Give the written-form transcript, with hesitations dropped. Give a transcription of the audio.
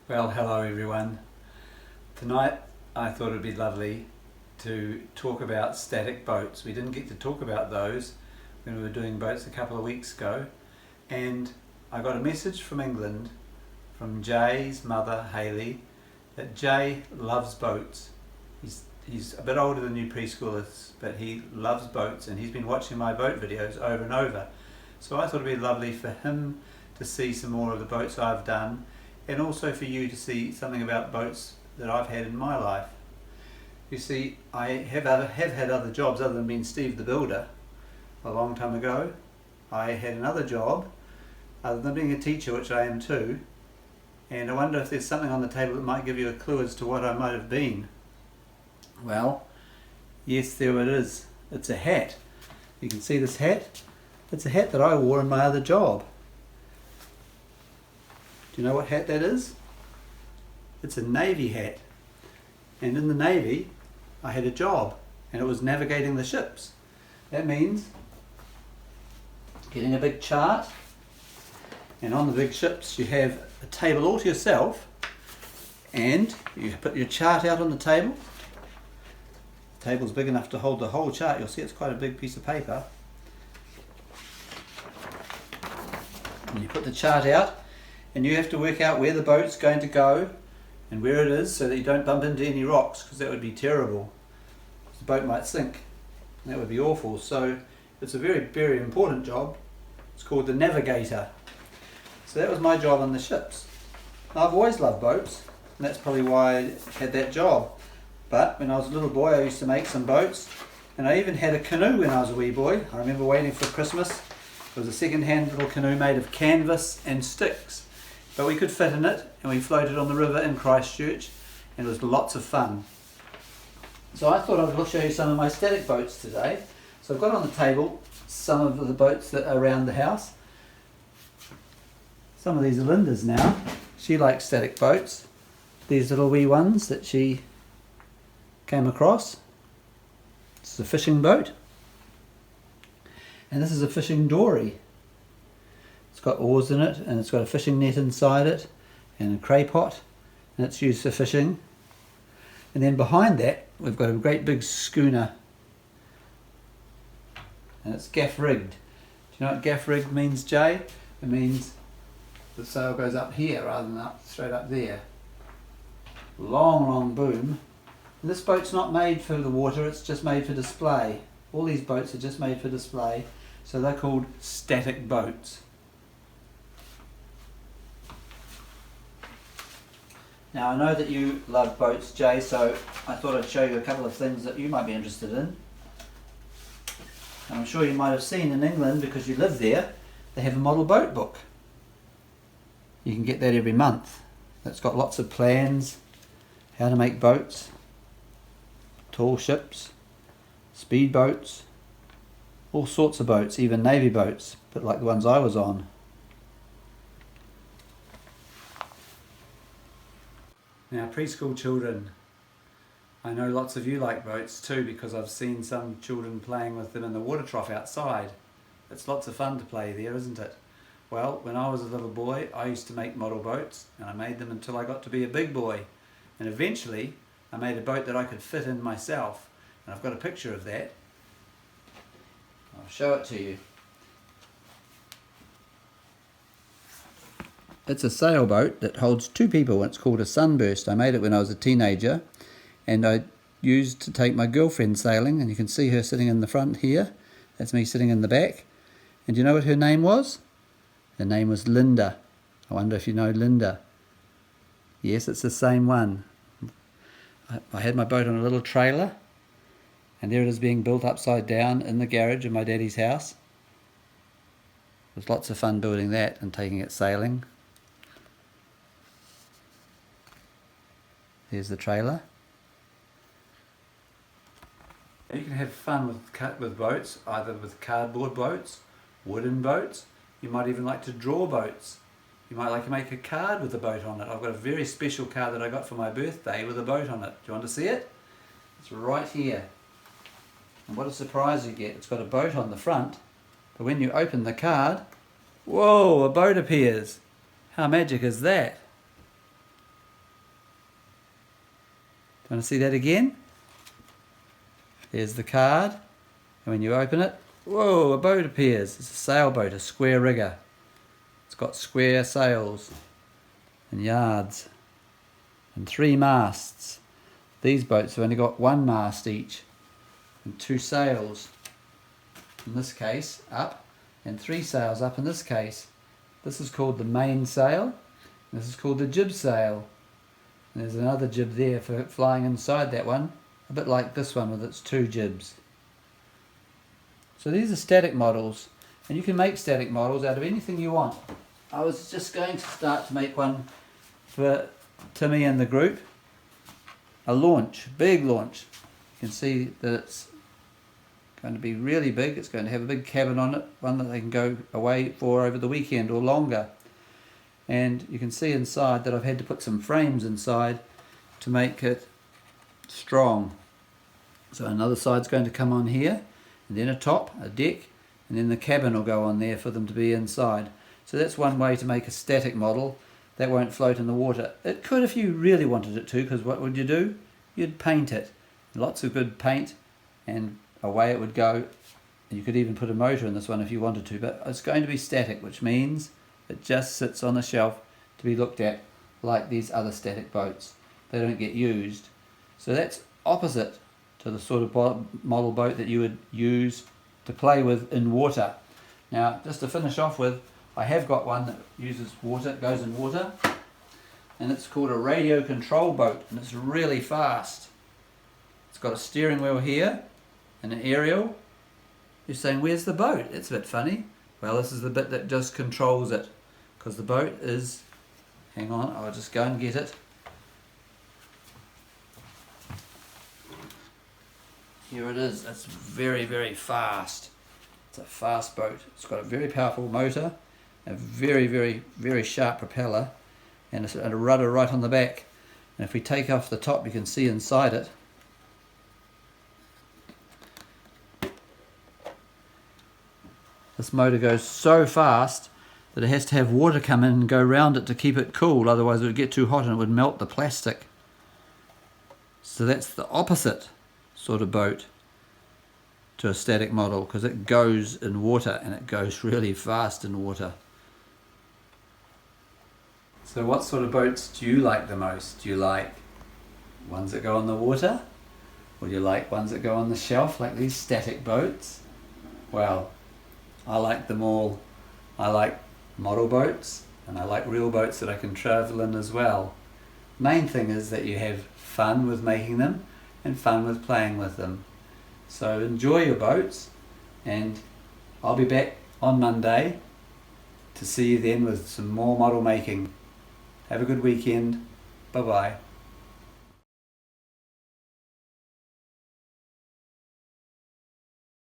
Well, hello everyone. Tonight I thought it'd be lovely to talk about static boats. We didn't get to talk about those when we were doing boats a couple of weeks ago, and I got a message from England from Jay's mother, Hayley, that Jay loves boats. He's a bit older than you preschoolers, but he loves boats and he's been watching my boat videos over and over. So I thought it'd be lovely for him to see some more of the boats I've done, and also for you to see something about boats that I've had in my life. You see, I have had other jobs other than being Steve the Builder. A long time ago I had another job other than being a teacher, which I am too, and I wonder if there's something on the table that might give you a clue as to what I might have been. Well, yes, there it is. It's a hat. You can see this hat? It's a hat that I wore in my other job. Do you know what hat that is? It's a Navy hat. And in the Navy, I had a job, and it was navigating the ships. That means getting a big chart, and on the big ships you have a table all to yourself, and you put your chart out on the table. The table's big enough to hold the whole chart. You'll see it's quite a big piece of paper. And you put the chart out, and you have to work out where the boat's going to go and where it is so that you don't bump into any rocks, because that would be terrible. The boat might sink. That would be awful. So it's a very, very important job. It's called the navigator. So that was my job on the ships. Now, I've always loved boats, and that's probably why I had that job. But when I was a little boy, I used to make some boats, and I even had a canoe when I was a wee boy. I remember waiting for Christmas. It was a second-hand little canoe made of canvas and sticks, but we could fit in it, and we floated on the river in Christchurch, and it was lots of fun. So I thought I'd show you some of my static boats today. So I've got on the table some of the boats that are around the house. Some of these are Linda's now. She likes static boats. These little wee ones that she came across. This is a fishing boat. And this is a fishing dory. It's got oars in it, and it's got a fishing net inside it, and a cray pot, and it's used for fishing. And then behind that we've got a great big schooner, and it's gaff rigged. Do you know what gaff rigged means, Jay? It means the sail goes up here rather than straight up there. Long boom. And this boat's not made for the water, it's just made for display. All these boats are just made for display, so they're called static boats. Now, I know that you love boats, Jay, so I thought I'd show you a couple of things that you might be interested in. And I'm sure you might have seen in England, because you live there, they have a model boat book. You can get that every month. It's got lots of plans, how to make boats, tall ships, speed boats, all sorts of boats, even Navy boats, but like the ones I was on. Now, preschool children, I know lots of you like boats too, because I've seen some children playing with them in the water trough outside. It's lots of fun to play there, isn't it? Well, when I was a little boy, I used to make model boats, and I made them until I got to be a big boy. And eventually, I made a boat that I could fit in myself, and I've got a picture of that. I'll show it to you. It's a sailboat that holds two people. It's called a Sunburst. I made it when I was a teenager, and I used to take my girlfriend sailing, and you can see her sitting in the front here. That's me sitting in the back. And do you know what her name was? Her name was Linda. I wonder if you know Linda. Yes, it's the same one. I had my boat on a little trailer, and there it is being built upside down in the garage of my daddy's house. It was lots of fun building that and taking it sailing. Here's the trailer. You can have fun with boats, either with cardboard boats, wooden boats. You might even like to draw boats. You might like to make a card with a boat on it. I've got a very special card that I got for my birthday with a boat on it. Do you want to see it? It's right here. And what a surprise you get. It's got a boat on the front, but when you open the card, whoa, a boat appears. How magic is that? Want to see that again? There's the card, and when you open it, whoa, a boat appears. It's a sailboat, a square rigger. It's got square sails and yards and 3 masts. These boats have only got 1 mast each and 2 sails in this case up, and 3 sails up in this case. This is called the main sail, and this is called the jib sail. And there's another jib there for flying inside that one, a bit like this one with its 2 jibs. So these are static models, and you can make static models out of anything you want. I was just going to start to make one for Timmy and the group. A launch, big launch. You can see that it's going to be really big. It's going to have a big cabin on it, one that they can go away for over the weekend or longer. And you can see inside that I've had to put some frames inside to make it strong. So another side's going to come on here, and then a top, a deck, and then the cabin will go on there for them to be inside. So that's one way to make a static model that won't float in the water. It could if you really wanted it to, because what would you do? You'd paint it. Lots of good paint, and away it would go. You could even put a motor in this one if you wanted to, but it's going to be static, which means it just sits on the shelf to be looked at like these other static boats. They don't get used. So that's opposite to the sort of model boat that you would use to play with in water. Now, just to finish off with, I have got one that uses water, it goes in water, and it's called a radio control boat, and it's really fast. It's got a steering wheel here and an aerial. You're saying, where's the boat? It's a bit funny. Well, this is the bit that just controls it, because the boat is, hang on, I'll just go and get it. Here it is. It's very, very fast. It's a fast boat. It's got a very powerful motor, a very, very, very sharp propeller, and a rudder right on the back. And if we take off the top, you can see inside it. This motor goes so fast that it has to have water come in and go around it to keep it cool, otherwise it would get too hot and it would melt the plastic. So that's the opposite sort of boat to a static model, because it goes in water, and it goes really fast in water. So what sort of boats do you like the most? Do you like ones that go on the water? Or do you like ones that go on the shelf, like these static boats? Well, I like them all. I like model boats, and I like real boats that I can travel in as well. Main thing is that you have fun with making them and fun with playing with them. So enjoy your boats, and I'll be back on Monday to see you then with some more model making. Have a good weekend. Bye bye.